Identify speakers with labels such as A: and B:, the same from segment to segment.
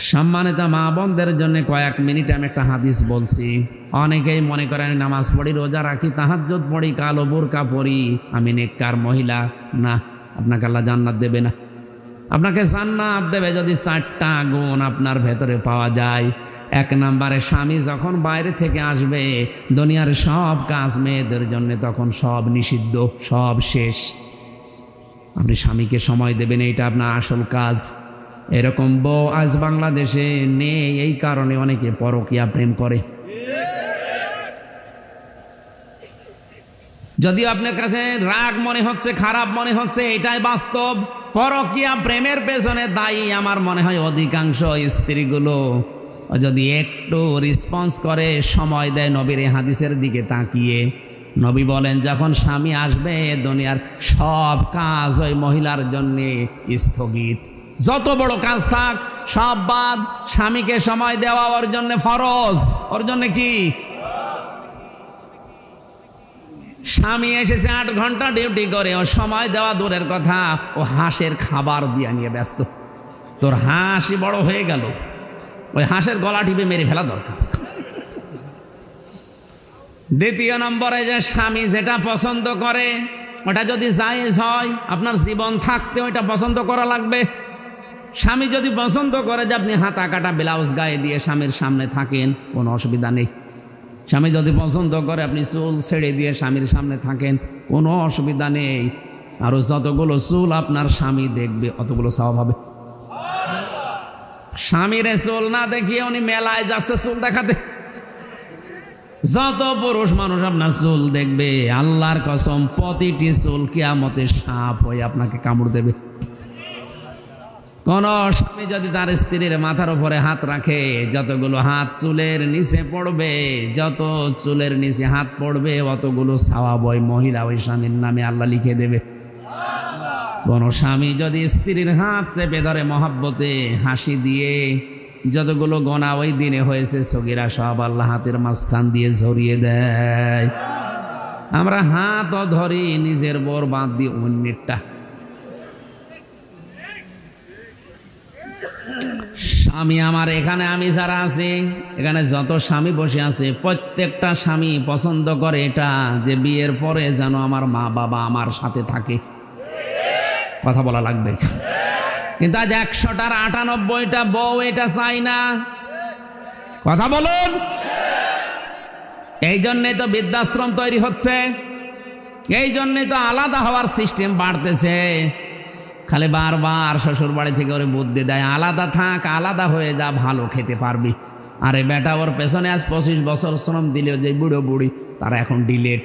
A: সম্মানিত মা বোনদের জন্য কয়েক মিনিট আমি একটা হাদিস বলছি। অনেকেই মনে করেন নামাজ পড়ি, রোজা রাখি, তাহাজ্জুদ পড়ি, কালো বোরকা পড়ি, আমি নেককার মহিলা। না, আপনাকে আল্লাহ জান্নাত দেবে না। আপনাকে জান্নাত দেবে যদি 4টা গুণ আপনার ভেতরে পাওয়া যায়। 1 নম্বরে, স্বামী যখন বাইরে থেকে আসবে, দুনিয়ার সব কাজ মেয়েদের জন্য তখন সব নিষিদ্ধ, সব শেষ। আপনি স্বামীকে সময় দেবেন, এইটা আপনার আসল কাজ। এরকম বউ আজ বাংলাদেশে নেই, এই কারণে অনেকে পরকীয়া প্রেম করে। যদিও আপনার কাছে রাগ মনে হচ্ছে, খারাপ মনে হচ্ছে, এটাই বাস্তব। পরকীয়া প্রেমের পেছনে দায়ী আমার মনে হয় অধিকাংশ স্ত্রীগুলো। যদি একটু রেসপন্স করে, সময় দেয় নবীর হাদিসের দিকে তাকিয়ে, নবী বলেন যখন স্বামী আসবে দুনিয়ার সব কাজ ওই মহিলার জন্যে স্থগিত। যত বড় কাজ থাক সব বাদ, স্বামীকে সময় দেওয়া ওর জন্য ফরজ। ওর জন্য কি? স্বামী এসেছে 8 ঘন্টা ডিউটি করে, ও সময় দেওয়া দূরের কথা, ও হাঁসের খাবার দিয়ে নিয়ে ব্যস্ত। তোর হাঁসই বড় হয়ে গেল, ওই হাঁসের গলা টিপে মেরে ফেলা দরকার। দ্বিতীয় নম্বরে, যে স্বামী যেটা পছন্দ করে ওটা যদি জায়েজ হয়, আপনার জীবন থাকতে ওইটা পছন্দ করা লাগবে। স্বামী যদি পছন্দ করে যে আপনি হাতা কাটা ব্লাউজ গায়ে দিয়ে স্বামীর সামনে থাকেন, কোনো অসুবিধা নেই। স্বামী যদি পছন্দ করে আপনি চুল ছেড়ে দিয়ে স্বামীর সামনে থাকেন, কোনো অসুবিধা নেই। আরো যতগুলো চুল আপনার স্বামী দেখবে অতগুলো সওয়াব হবে। স্বামীর চুল না দেখিয়ে উনি মেলায় যাচ্ছে চুল দেখাতে। যত পুরুষ মানুষ আপনার চুল দেখবে, আল্লাহর কসম প্রতিটি চুল কিয়ামতে সাপ হয়ে আপনাকে কামড় দেবে। কোন স্বামী যদি তার স্ত্রীর মাথার উপরে হাত রাখে, যতগুলো হাত চুলের নিচে পড়বে, যত চুলের নিচে হাত পড়বে অতগুলো সওয়াব ওই মহিলা ওই স্বামীর নামে আল্লাহ লিখে দেবে। কোন স্বামী যদি স্ত্রীর হাত চেপে ধরে মহব্বতে হাসি দিয়ে, যতগুলো গোনা ওই দিনে হয়েছে সগীরা সব আল্লাহ হাতের মাঝখান দিয়ে ঝরিয়ে দেয়। আমরা হাতও ধরি নিজের বর বাদ দিয়ে অন্যেরটা। স্বামী আমার এখানে, আমি যারা আছি এখানে যত স্বামী বসে আছে, প্রত্যেকটা স্বামী পছন্দ করে এটা যে বিয়ের পরে যেন আমার মা বাবা আমার সাথে থাকে। কথা বলা লাগবে। কিন্তু আজ 100টার 98টা বউ এটা চাই না। কথা বলুন। এই জন্যই তো বৃদ্ধাশ্রম তৈরি হচ্ছে, এই জন্যই তো আলাদা হওয়ার সিস্টেম বাড়তেছে। খালি বারবার শ্বশুর বাড়ি থেকে ওরে বুদ্ধি দেয়, আলাদা থাক, আলাদা হয়ে যা, ভালো খেতে পারবি। আরে বেটা, ওর পেছনে আজ 25 বছর শ্রম দিলেও যে বুড়ো বুড়ি তারা এখন ডিলেট।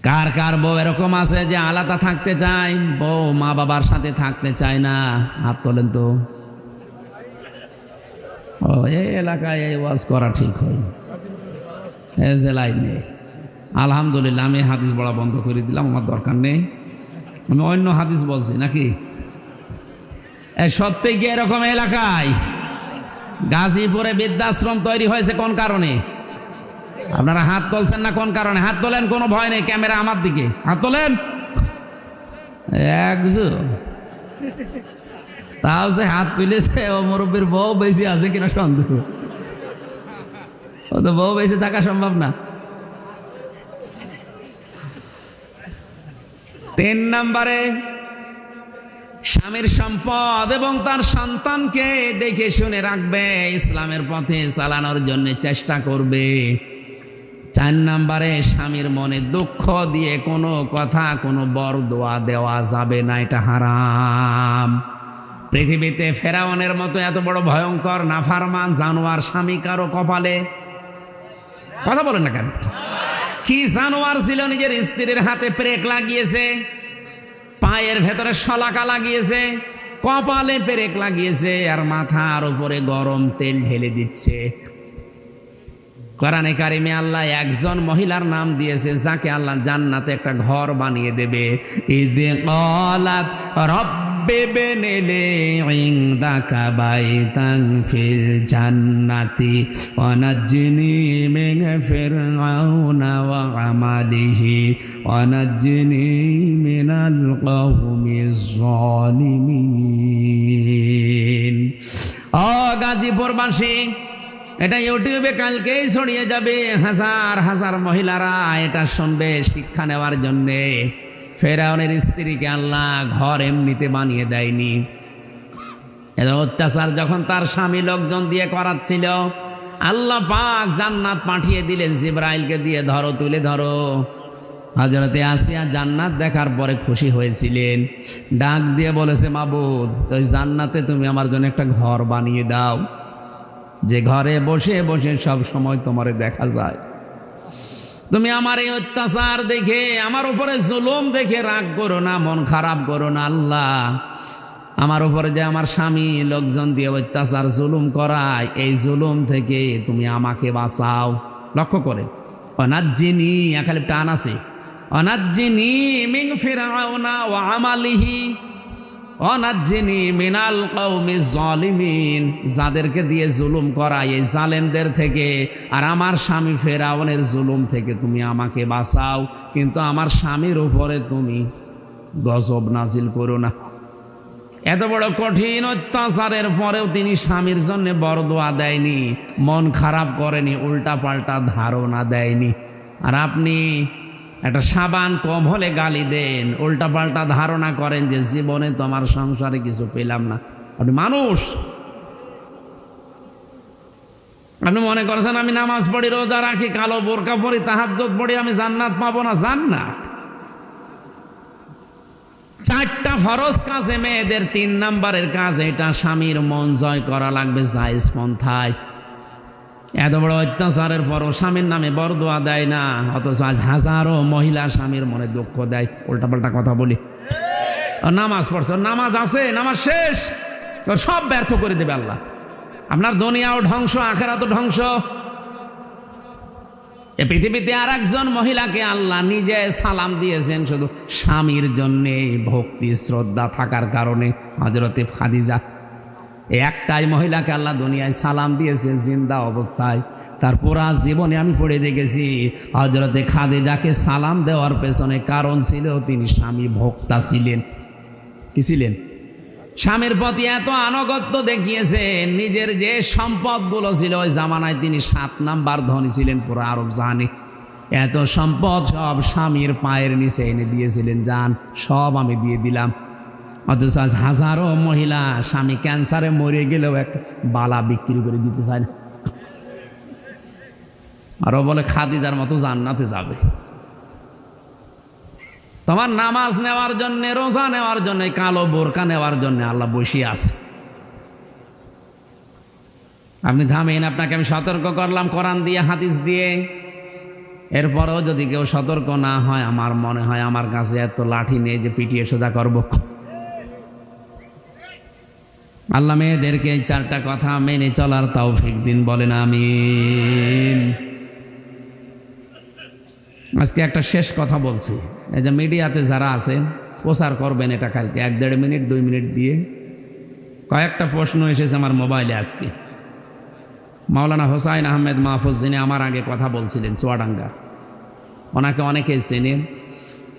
A: কার কার বউ এরকম আছে যে আলাদা থাকতে চায়, বউ মা বাবার সাথে থাকতে চায় না? হাত তোলেন তো। ও, এই এলাকায় এই ওয়াজ করা ঠিক হয়, এই জেলায় নেই। আলহামদুলিল্লাহ, আমি হাদিস বলা বন্ধ করে দিলাম, আমার দরকার নেই। আমি অন্য হাদিস বলছি নাকি? সত্যি কি এরকম এলাকায় গাজীপুরে বৃদ্ধাশ্রম তৈরি হয়েছে কোন কারণে? আপনারা হাত তুলছেন না কোন কারণে? হাত তোলেন, কোনো ভয় নেই, ক্যামেরা আমার দিকে, হাত তোলেন। একজন তাও যে হাত তুলেছে, ও মুরব্বীর বউ বেশি আছে কিনা সন্দেহ। ও তো বউ বেশি থাকা সম্ভব না। 3 নম্বরে, স্বামীর সম্পদ এবং তার সন্তানকে দেখে শুনে রাখবে, ইসলামের পথে চালানোর জন্য চেষ্টা করবে। 4 নম্বরে, স্বামীর মনে দুঃখ দিয়ে কোনো কথা, কোনো বরদোয়া দেওয়া যাবে না, এটা হারাম। পৃথিবীতে ফেরাউনের মতো এত বড় ভয়ঙ্কর নাফরমান জানোয়ার স্বামী কারো কপালে? কথা বলেন না কেন? কি জানোয়ার ছিল, নিজের স্ত্রীর হাতে পেরেক লাগিয়েছে, পায়ের ভেতরে শলাকা লাগিয়েছে, কপালে পেরেক লাগিয়েছে, আর মাথার উপরে গরম তেল ঢেলে দিচ্ছে। কোরআনে কারিমে আল্লাহ একজন মহিলার নাম দিয়েছে যাকে আল্লাহ জান্নাতে একটা ঘর বানিয়ে দেবে। ইদে ক্বালাত রব্বি বিনিলি ইনদাকা বাইতান ফিল জান্নাতি ওয়া নাজ্জিনি মিন ফিরআউনা ওয়া আমালিহি ওয়া নাজ্জিনি মিনাল কওমিজ জালিমিন। ও গাজীপুরবাসী, এটা ইউটিউবে কালকেই ছড়িয়ে যাবে, হাজার হাজার মহিলারা এটা শুনবে শিক্ষা নেওয়ার জন্যে। ফেরাউনের স্ত্রীকে আল্লাহ ঘর এমনিতে বানিয়ে দেয়নি। এত অত্যাচার যখন তার স্বামী লোকজন দিয়ে করাচ্ছিল, আল্লাহ পাক জান্নাত পাঠিয়ে দিলেন জিবরাইলকে দিয়ে, ধরো তুলে ধরো। হযরতে আসিয়া জান্নাত দেখার পরে খুশি হয়েছিলেন, ডাক দিয়ে বলেছে, মাবুদ ওই জান্নাতে তুমি আমার জন্য একটা ঘর বানিয়ে দাও, যে ঘরে বসে বসে সব সময় তোমারে দেখা যায়। তুমি আমার এই অত্যাচার দেখে, আমার উপরে জুলুম দেখে রাগ করো না, মন খারাপ করো না। আল্লাহ আমার উপরে যে আমার স্বামী লোকজন দিয়ে অত্যাচার জুলুম করায়, এই জুলুম থেকে তুমি আমাকে বাঁচাও। লক্ষ্য করে অনাজ্জিনি, এখানে টান আছে, অনাজ্জিনি মিন ফিরআউনা ওয়া আমালিহি অনাজ্জিনি মিনাল কওমিজ জালিমিন। যাদেরকে দিয়ে জুলুম করায় এই জালেমদের থেকে, আর আমার স্বামী ফেরাউনের জুলুম থেকে তুমি আমাকে বাঁচাও, কিন্তু আমার স্বামীর উপরে তুমি গজব নাজিল করো না। এত বড় কঠিন অত্যাচারের পরেও তিনি স্বামীর জন্য বরদোয়া দেয়নি, মন খারাপ করেনি, উল্টা পাল্টা ধারণা দেয়নি। আর আপনি একটা সাবান কম হলে গালি দেন, উল্টা পাল্টা ধারণা করেন যে জীবনে তোমার সংসারে কিছু পেলাম না। আপনি মানুষ, আপনি মনে করেছেন আমি নামাজ পড়ি, রোজা রাখি, কালো বোরকা পড়ি, তাহাজ্জুদ পড়ি, আমি জান্নাত পাবো না। জান্নাত 4টা ফরজ কাজে মেয়েদের 3 নাম্বারের কাজ এটা, স্বামীর মন জয় করা লাগবে জায়েজ পন্থায়। এত বড় অত্যাচারের পরও স্বামীর নামে বরদোয়া দেয় না, অথচ আজ হাজারো মহিলা স্বামীর মনে দুঃখ দেয়। উল্টাপাল্টা কথা বলি, নামাজ পড়ছ, নামাজ আছে, নামাজ শেষ, সব ব্যর্থ করে দেবে আল্লাহ। আপনার দুনিয়াও ধ্বংস, আখিরাতও ধ্বংস। এ পৃথিবীতে আর একজন মহিলাকে আল্লাহ নিজে সালাম দিয়েছেন শুধু স্বামীর জন্যে, ভক্তি শ্রদ্ধা থাকার কারণে, হযরতে খাদিজা। একটাই মহিলাকে আল্লাহ দুনিয়ায় সালাম দিয়েছে জিন্দা অবস্থায়। তার পুরা জীবনে আমি পড়ে দেখেছি হযরতে খাদিজাকে সালাম দেওয়ার পেছনে কারণ ছিল তিনি স্বামী ভক্তা ছিলেন। কি ছিলেন? স্বামীর প্রতি এত আনুগত্য দেখিয়েছেন, নিজের যে সম্পদগুলো ছিল ওই জামানায় তিনি 7 নাম্বার ধনী ছিলেন পুরো আরব জাহানে। এত সম্পদ সব স্বামীর পায়ের নিচে এনে দিয়েছিলেন, যান সব আমি দিয়ে দিলাম। অথচ আজ হাজারো মহিলা স্বামী ক্যান্সারে মরে গেলেও একটা বালা বিক্রি করে দিতে চায় না, আরো বলে খাদিজার মতো জান্নাতে যাবে। তোমার নামাজ নেওয়ার জন্য, রোজা নেওয়ার জন্য, কালো বোরকা নেওয়ার জন্য আল্লাহ বসিয়ে আছে। আপনি থামেন, আপনাকে আমি সতর্ক করলাম কোরআন দিয়ে, হাদিস দিয়ে। এরপরেও যদি কেউ সতর্ক না হয়, আমার মনে হয় আমার কাছে এত লাঠি নেই যে পিটিয়ে সোজা করব। আল্লাহ মেয়েদেরকে 4টা কথা মেনে চলার তৌফিক দিন, বলেন আমিন। আজকে একটা শেষ কথা বলছি, এই যে মিডিয়াতে যারা আছেন প্রচার করবেন এটা কালকে 1-1.5 মিনিট 2 মিনিট দিয়ে। কয়েকটা প্রশ্ন এসেছে আমার মোবাইলে আজকে। মাওলানা হোসাইন আহমেদ মাহফুজ, যিনি আমার আগে কথা বলছিলেন চুয়াডাঙ্গার, ওনাকে অনেকেই চেনেন।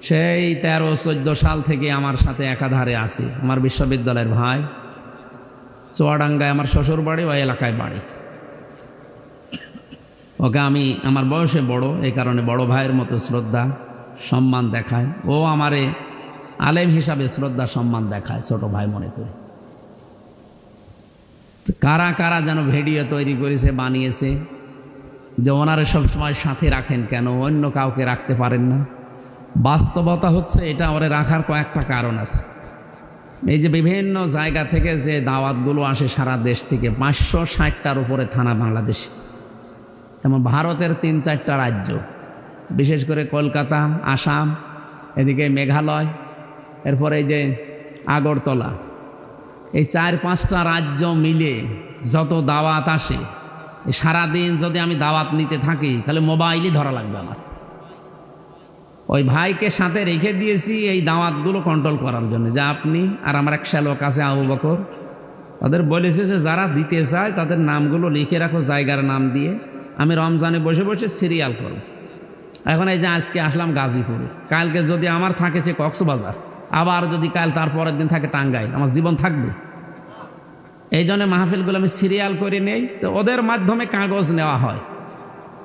A: সেই 13-14 সাল থেকে আমার সাথে একাধারে আছে, আমার বিশ্ববিদ্যালয়ের ভাই। চুয়াডাঙ্গায় আমার শ্বশুর বাড়ি, ওই এলাকায় বাড়ি। ওকে আমি, আমার বয়সে বড়, এই কারণে বড় ভাইয়ের মতো শ্রদ্ধা সম্মান দেখায়। ও আমারে আলেম হিসাবে শ্রদ্ধা সম্মান দেখায়, ছোট ভাই মনে করি। কারা কারা যেন ভিডিও তৈরি করেছে, বানিয়েছে যে ওনারা সবসময় সাথে রাখেন, কেন অন্য কাউকে রাখতে পারেন না? বাস্তবতা হচ্ছে এটা, ওরে রাখার কয়েকটা কারণ আছে। এই যে বিভিন্ন জায়গা থেকে যে দাওয়াতগুলো আসে সারা দেশ থেকে, 560টার উপরে থানা বাংলাদেশে, যেমন ভারতের 3-4টা রাজ্য, বিশেষ করে কলকাতা, আসাম, এদিকে মেঘালয়, এরপরে এই যে আগরতলা, এই 4-5টা রাজ্য মিলে যত দাওয়াত আসে, সারাদিন যদি আমি দাওয়াত নিতে থাকি তাহলে মোবাইলই ধরা লাগবে আমার। ওই ভাইকে সাথে রেখে দিয়েছি এই দাওয়াতগুলো কন্ট্রোল করার জন্য, যে আপনি আর আমার এক শ্যালক আছে আবু বকর, তাদের বলেছে যে যারা দিতে চায় তাদের নামগুলো লিখে রাখো জায়গার নাম দিয়ে, আমি রমজানে বসে বসে সিরিয়াল করব। এখন এই যে আজকে আসলাম গাজীপুরে, কালকে যদি আমার থাকেছে কক্সবাজার, আবার যদি কাল তার পরের দিন থাকে টাঙ্গাইল, আমার জীবন থাকবে? এই জন্য মাহফিলগুলো আমি সিরিয়াল করে নেই, তো ওদের মাধ্যমে কাগজ নেওয়া হয়,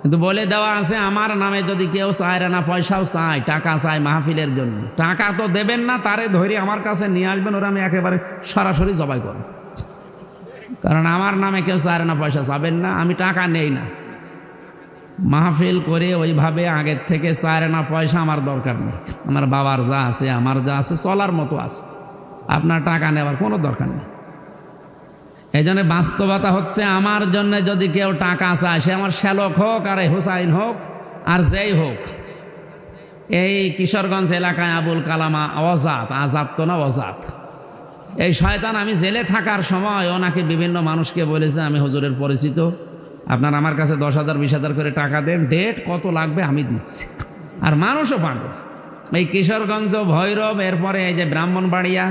A: কিন্তু বলে দেওয়া আছে আমার নামে যদি কেউ চায় না, পয়সাও চায়, টাকা চায় মাহফিলের জন্য, টাকা তো দেবেন না, তারে ধরে আমার কাছে নিয়ে আসবেন, ওরা আমি একেবারে সরাসরি জবাই করব। কারণ আমার নামে কেউ চায় না, পয়সা চাবেন না, আমি টাকা নেই না। মাহফিল করে ওইভাবে আগের থেকে চায় না পয়সা আমার দরকার নেই, আমার বাবার যা আছে আমার যা আছে চলার মতো আছে, আপনার টাকা নেওয়ার কোনো দরকার নেই। এই জন্য বাস্তবতা হচ্ছে আমার জন্য যদি কেউ টাকা চায়, সে আমার শ্যালক হোক আর হুসাইন হোক আর যেই হোক, এই কিশোরগঞ্জ এলাকায় আবুল কালামা অজাত, আজাদ তো না অজাত, এই শয়তান আমি জেলে থাকার সময় ওনাকে বিভিন্ন মানুষকে বলেছে আমি হুজুরের পরিচিত, আপনার আমার কাছে 10,000 20,000 করে টাকা দেন, ডেট কত লাগবে আমি দিচ্ছি। আর মানুষও পাগল, এই কিশোরগঞ্জ, ভৈরব, এরপরে এই যে ব্রাহ্মণবাড়িয়া,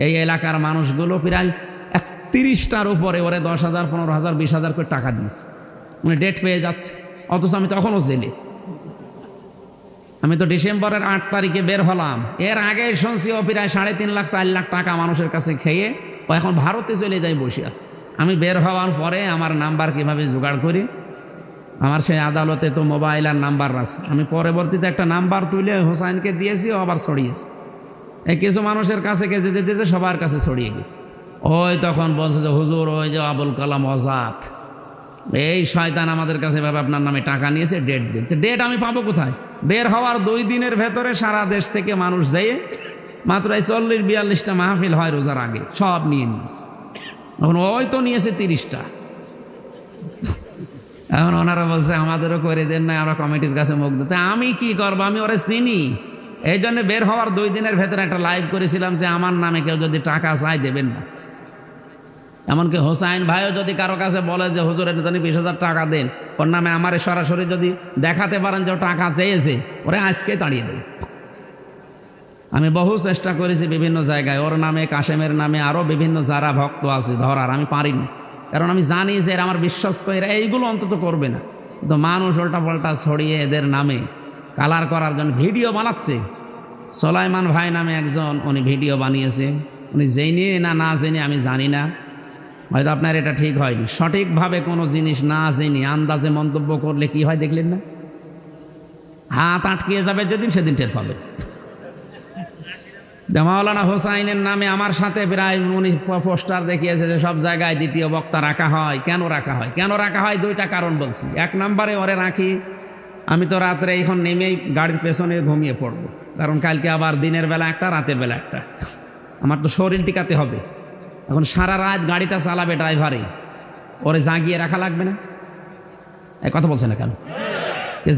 A: এই এলাকার মানুষগুলো প্রায় 30টার উপরে ওরে 10,000 15,000 20,000 করে টাকা দিয়েছে, উনি ডেট পেয়ে যাচ্ছে, অথচ আমি তখনও জেলে। আমি তো ডিসেম্বরের 8 তারিখে বের হলাম, এর আগে শুনছি ও প্রায় 3.5 লাখ 4 লাখ টাকা মানুষের কাছে খেয়ে ও এখন ভারতে চলে যাই বসে আছে। আমি বের হওয়ার পরে আমার নাম্বার কিভাবে জোগাড় করি, আমার সেই আদালতে তো মোবাইল আর নাম্বার আছে, আমি পরবর্তীতে একটা নাম্বার তুলে হোসাইনকে দিয়েছি, ও আবার ছড়িয়েছে, এই কিছু মানুষের কাছে যেতে যেতে সবার কাছে ছড়িয়ে গেছে। ওই তখন বলছে যে হুজুর ওই যে আবুল কালাম আজাদ, এই শয়তান আমাদের কাছে ভাবে আপনার নামে টাকা নিয়েছে, ডেট দিন। তো ডেট আমি পাবো কোথায়? বের হওয়ার 2 দিনের ভেতরে সারা দেশ থেকে মানুষ যেয়ে মাত্র 40-42টা মাহফিল হয় রোজার আগে, সব নিয়ে নিয়েছে। এখন ওই তো নিয়েছে 30টা। এখন ওনারা বলছে আমাদেরও করে দেন না, আমরা কমিটির কাছে মুখ দিতে। আমি কি করবো, আমি ওরা চিনি। এই জন্য বের হওয়ার 2 দিনের ভেতরে একটা লাইভ করেছিলাম যে আমার নামে কেউ যদি টাকা চায় দেবেন না। এমনকি হোসাইন ভাইও যদি কারো কাছে বলে যে হুজুরের জন্য 20,000 টাকা দেন, ওর নামে আমারে সরাসরি যদি দেখাতে পারেন যে টাকা চেয়েছে, ওরে আজকে তাড়িয়ে দেবে। আমি বহু চেষ্টা করেছি বিভিন্ন জায়গায়, ওর নামে, কাশেমের নামে, আরও বিভিন্ন যারা ভক্ত আছে ধরার, আমি পারিনি। কারণ আমি জানি যে এরা আমার বিশ্বস্ত, এরা এইগুলো অন্তত করবে না। কিন্তু মানুষ উল্টাপাল্টা ছড়িয়ে এদের নামে কালার করার জন্য ভিডিও বানাচ্ছে। সোলাইমান ভাই নামে একজন, উনি ভিডিও বানিয়েছে, উনি জেনে না জেনে আমি জানি না, হয়তো আপনার এটা ঠিক হয়নি। সঠিকভাবে কোনো জিনিস না জেনে আন্দাজে মন্তব্য করলে কি হয় দেখলেন না? হাত আটকিয়ে যাবে যেদিন, সেদিন টের পাবে। মাওলানা হোসাইনের নামে আমার সাথে প্রায় উনি পোস্টার দেখিয়েছে যে সব জায়গায় দ্বিতীয় বক্তা রাখা হয়। কেন রাখা হয়? কেন রাখা হয় 2টা কারণ বলছি। 1 নম্বরে ওরে রাখি, আমি তো রাত্রে এখন নেমেই গাড়ির পেছনে ঘুমিয়ে পড়বো, কারণ কালকে আবার দিনের বেলা একটা, রাতের বেলা একটা, আমার তো শরীর টিকাতে হবে। এখন সারা রাত গাড়িটা চালাবে ড্রাইভারে, ওরে জাগিয়ে রাখা লাগবে না? এই কথা বলছে না কেন?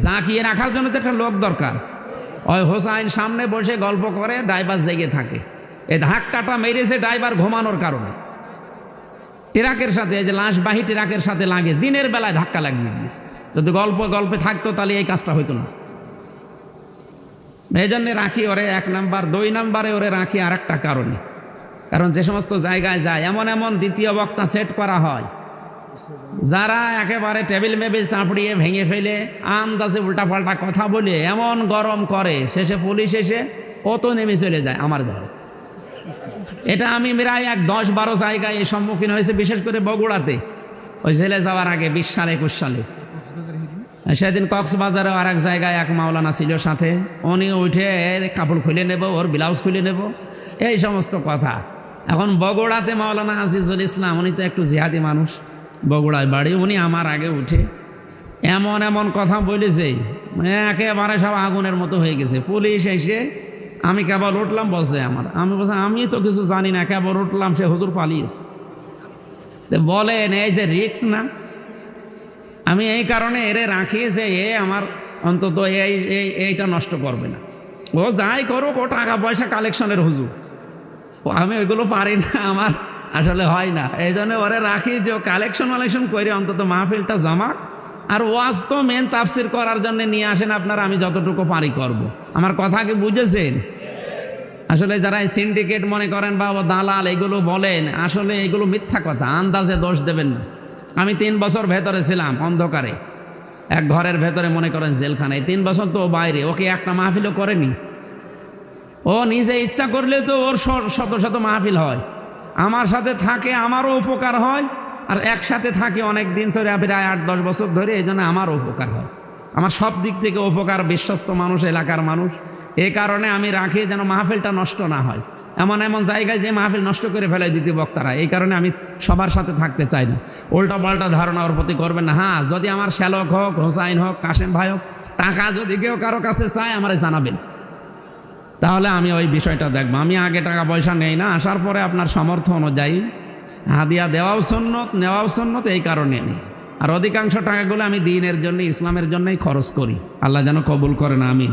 A: জাগিয়ে রাখার জন্য তো একটা লোক দরকার। ওই হোসাইন সামনে বসে গল্প করে, ড্রাইভার জেগে থাকে। এই ধাক্কাটা মেরেছে ড্রাইভার ঘুমানোর কারণে, ট্রাকের সাথে, এই যে লাশবাহী ট্রাকের সাথে লাগে, দিনের বেলায় ধাক্কা লাগিয়ে দিয়েছে। যদি গল্পে থাকতো তাহলে এই কাজটা হইতো না। এই জন্যে রাখি ওরে 1 নাম্বার। 2 নাম্বারে ওরে রাখি আর একটা কারণে, কারণ যে সমস্ত জায়গায় যায় এমন দ্বিতীয় বক্তা সেট করা হয়, যারা একেবারে টেবিল মেবিল চাপড়িয়ে ভেঙে ফেলে আন্দাজে উল্টাপাল্টা কথা বলে এমন গরম করে, শেষে পুলিশ এসে ও তো নেমে চলে যায় আমার ধরে। এটা আমি প্রায় 10-12 জায়গায় এই সম্মুখীন হয়েছে, বিশেষ করে বগুড়াতে, ওই জেলে যাওয়ার আগে 20 সালে 21 সালে। সেদিন কক্সবাজারেও আর এক জায়গায় এক মাওলানা ছিল সাথে, উনি উঠে কাপড় খুলে নেব, ওর ব্লাউজ খুলে নেব, এই সমস্ত কথা। এখন বগুড়াতে মাওলানা আজিজুল ইসলাম, উনি তো একটু জিহাদি মানুষ, বগুড়ায় বাড়ি, উনি আমার আগে উঠে এমন কথা বলেছে, একেবারে সব আগুনের মতো হয়ে গেছে। পুলিশ এসে, আমি কেবল উঠলাম, বলছে আমি বলছি আমি তো কিছু জানি না, কেবল উঠলাম, সে হুজুর পালিয়েছে। বলেন এই যে রিক্স না? আমি এই কারণে এরে রাখি যে এ আমার অন্তত এইটা নষ্ট করবে না। ও যাই করুক, ও টাকা পয়সা কালেকশনের হুজুর, আমি ওইগুলো পারি না, আমার আসলে হয় না। এই জন্য ওরে রাখি যে কালেকশন করে অন্তত মাহফিলটা জমাক, আর ওয়াজ তো মেন তাফসির করার জন্য নিয়ে আসেন আপনারা, আমি যতটুকু পারি করব। আমার কথা কি বুঝেছেন? আসলে যারা সিন্ডিকেট মনে করেন বা দালাল এগুলো বলেন, আসলে এগুলো মিথ্যা কথা, আন্দাজে দোষ দেবেন না। আমি 3 বছর ভেতরে ছিলাম অন্ধকারে, এক ঘরের ভেতরে, মনে করেন জেলখানায়। 3 বছর তো বাইরে, ওকে একটা মাহফিলও করেনি। ও নিজে ইচ্ছা করলে তো ওর শত শত মাহফিল হয়, আমার সাথে থাকে, আমারও উপকার হয়, আর একসাথে থাকে অনেক দিন ধরে, প্রায় 8-10 বছর ধরে, এই জন্য আমারও উপকার হয়। আমার সব দিক থেকে উপকার, বিশ্বস্ত মানুষ, এলাকার মানুষ। এই কারণে আমি রাখি যেন মাহফিলটা নষ্ট না হয়। এমন এমন জায়গায় যে মাহফিল নষ্ট করে ফেলে দিতে বক্তারা, এই কারণে আমি সবার সাথে থাকতে চাই না। উল্টা পাল্টা ধারণা ওর প্রতি করবেন না। হ্যাঁ, যদি আমার শ্যালক হোক, হোসাইন হোক, কাশেম ভাই হোক, টাকা যদি কেউ কারো কাছে চায় আমারে জানাবেন, তাহলে আমি ওই বিষয়টা দেখবো। আমি আগে টাকা পয়সা নেই না, আসার পরে আপনার সামর্থ্য অনুযায়ী হাদিয়া দেওয়াও সুন্নত, নেওয়াও সুন্নত, এই কারণে নেই। আর অধিকাংশ টাকাগুলো আমি দ্বীনের জন্য, ইসলামের জন্যই খরচ করি। আল্লাহ যেন কবুল করেন, আমিন।